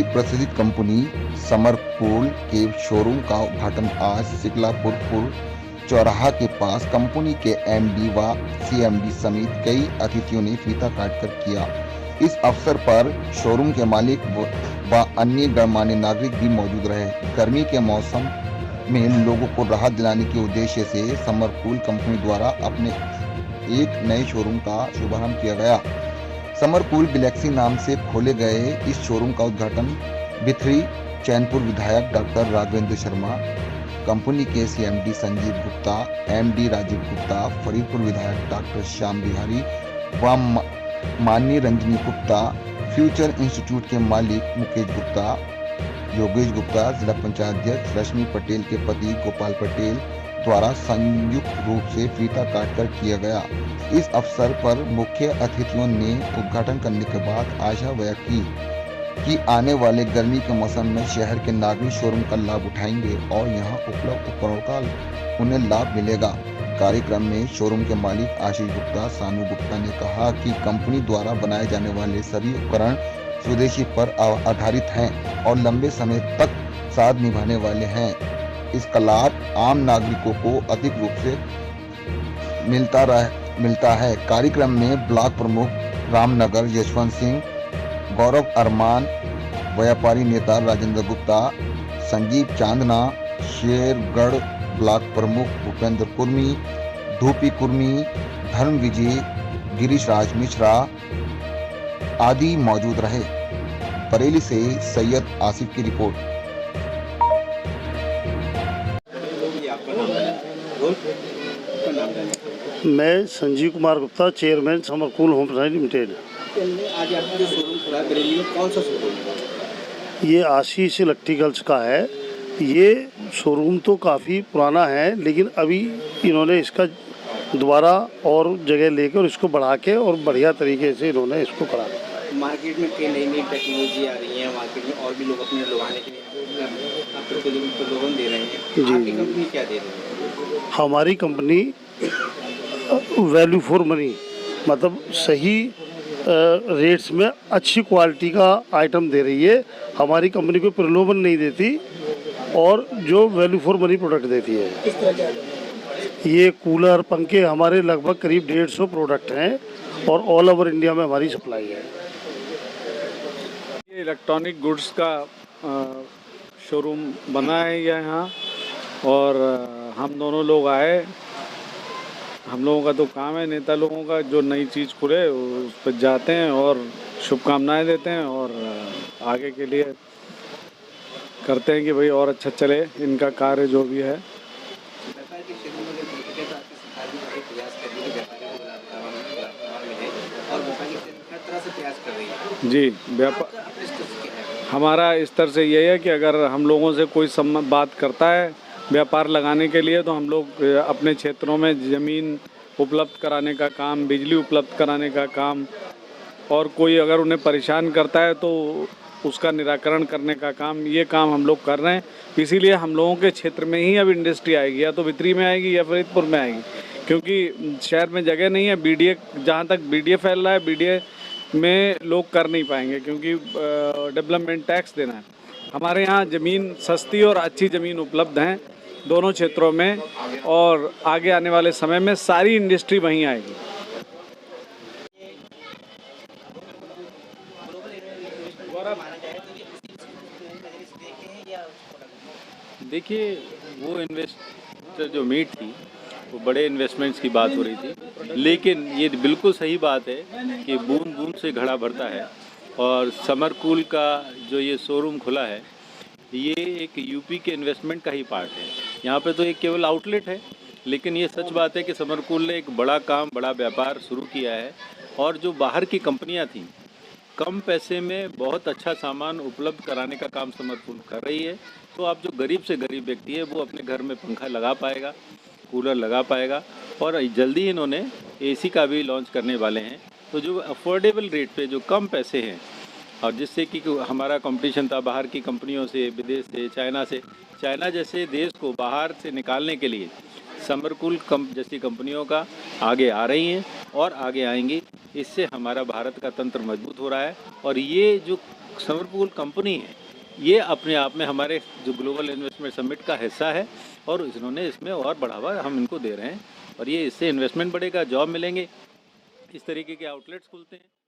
सुप्रसिद्ध company summer cool के showroom का उद्घाटन आज सिकलापुर चौराहा के पास कंपनी के एमडी व सीएमडी समेत कई अतिथियों ने फीता काटकर किया। इस अवसर पर शोरूम के मालिक व अन्य गणमान्य नागरिक भी मौजूद रहे। गर्मी के मौसम में लोगों को राहत दिलाने के उद्देश्य से समरकूल कंपनी द्वारा अपने एक नए शोरूम का शुभारंभ किया गया। समरकूल गैलेक्सी नाम से खोले गए इस शोरूम का उद्घाटन बिथरी चैनपुर विधायक डॉक्टर राघवेंद्र शर्मा, कंपनी के सीएमडी संजीव गुप्ता, एमडी राजीव गुप्ता, फरीदपुर विधायक डॉक्टर श्याम बिहारी व माननीय रंजनी गुप्ता, फ्यूचर इंस्टीट्यूट के मालिक मुकेश गुप्ता, योगेश गुप्ता, जिला पंचायत अध्यक्ष रश्मि पटेल के पति गोपाल पटेल द्वारा संयुक्त रूप से फीता काटकर किया गया। इस अवसर पर मुख्य अतिथियों ने उद्घाटन करने के बाद आशा व्यक्त की कि आने वाले गर्मी के मौसम में शहर के नागरिक शोरूम का लाभ उठाएंगे और यहां उपलब्ध उपकरणों का उन्हें लाभ मिलेगा। कार्यक्रम में शोरूम के मालिक आशीष गुप्ता, सानू गुप्ता ने कहा कि कंपनी द्वारा बनाए जाने वाले सभी उपकरण स्वदेशी पर आधारित हैं और लंबे समय तक साथ निभाने वाले हैं। इसका लाभ आम नागरिकों को अधिक रूप से मिलता है। कार्यक्रम में ब्लॉक प्रमुख रामनगर यशवंत सिंह, गौरव अरमान, व्यापारी नेता राजेंद्र गुप्ता, संजीव चांदना, शेरगढ़ ब्लॉक प्रमुख भूपेंद्र कुर्मी, धूपी कुर्मी, धर्म विजय, गिरीश राज मिश्रा आदि मौजूद रहे। बरेली से सैयद आसिफ की रिपोर्ट। मैं Sanjeev Kumar Gupta, chairman summer cool home science limited. आज आपका जो शोरूम खुला है बरेली में, कौन सा शोरूम है? ये आशीष इलेक्ट्रिकल्स का है। ये शोरूम तो काफ़ी पुराना है, लेकिन अभी इन्होंने इसका दोबारा और जगह लेकर इसको बढ़ा के और बढ़िया तरीके से इन्होंने इसको करा। मार्केट में कई नई नई टेक्नोलॉजी आ रही है, मार्केट में और भी लोग अपने लगाने के लिए प्रलोभन दे रहे हैं। जी, आपकी कंपनी क्या दे रही है? हमारी कंपनी वैल्यू फॉर मनी, मतलब सही रेट्स में अच्छी क्वालिटी का आइटम दे रही है। हमारी कंपनी को प्रलोभन नहीं देती और जो वैल्यू फॉर मनी प्रोडक्ट देती है। किस तरह के? ये कूलर, पंखे हमारे लगभग करीब 150 प्रोडक्ट हैं और ऑल ओवर इंडिया में हमारी सप्लाई है। ये इलेक्ट्रॉनिक गुड्स का शोरूम बना है यहाँ और हम दोनों लोग आए। हम लोगों का तो काम है, नेता लोगों का, जो नई चीज़ खुले उस पर जाते हैं और शुभकामनाएं देते हैं और आगे के लिए करते हैं कि भाई और अच्छा चले इनका कार्य जो भी है। जी, व्यापार हमारा इस तरह से ये है कि अगर हम लोगों से कोई बात करता है व्यापार लगाने के लिए, तो हम लोग अपने क्षेत्रों में ज़मीन उपलब्ध कराने का काम, बिजली उपलब्ध कराने का काम, और कोई अगर उन्हें परेशान करता है तो उसका निराकरण करने का काम, ये काम हम लोग कर रहे हैं। इसीलिए हम लोगों के क्षेत्र में ही अब इंडस्ट्री आएगी, या तो बिथरी में आएगी या फरीदपुर में आएगी, क्योंकि शहर में जगह नहीं है। बीडीए, जहाँ तक बीडीए फैल रहा है, बीडीए में लोग कर नहीं पाएंगे क्योंकि डेवलपमेंट टैक्स देना है। हमारे यहाँ ज़मीन सस्ती और अच्छी ज़मीन उपलब्ध हैं दोनों क्षेत्रों में, और आगे आने वाले समय में सारी इंडस्ट्री वहीं आएगी। देखिए, वो इन्वेस्टर जो मीट थी वो बड़े इन्वेस्टमेंट्स की बात हो रही थी, लेकिन ये बिल्कुल सही बात है कि बूंद बूंद से घड़ा भरता है। और समरकूल का जो ये शोरूम खुला है, ये एक यूपी के इन्वेस्टमेंट का ही पार्ट है। यहाँ पे तो एक केवल आउटलेट है, लेकिन ये सच बात है कि समरकूल ने एक बड़ा काम, बड़ा व्यापार शुरू किया है। और जो बाहर की कंपनियाँ थीं, कम पैसे में बहुत अच्छा सामान उपलब्ध कराने का काम समरकूल कर रही है। तो आप जो गरीब से गरीब व्यक्ति है, वो अपने घर में पंखा लगा पाएगा, कूलर लगा पाएगा। और जल्दी ही इन्होंने एसी का भी लॉन्च करने वाले हैं। तो जो अफोर्डेबल रेट पे, जो कम पैसे हैं, और जिससे कि हमारा कंपटीशन था बाहर की कंपनियों से, विदेश से, चाइना जैसे देश को बाहर से निकालने के लिए समरकूल जैसी कंपनियों का आगे आ रही हैं। और आगे आएंगी। इससे हमारा भारत का तंत्र मजबूत हो रहा है और ये जो समरपूल कंपनी है ये अपने आप में हमारे जो ग्लोबल इन्वेस्टमेंट समिट का हिस्सा है और इन्होंने इसमें और बढ़ावा हम इनको दे रहे हैं और ये इससे इन्वेस्टमेंट बढ़ेगा, जॉब मिलेंगे, इस तरीके के आउटलेट्स खुलते हैं।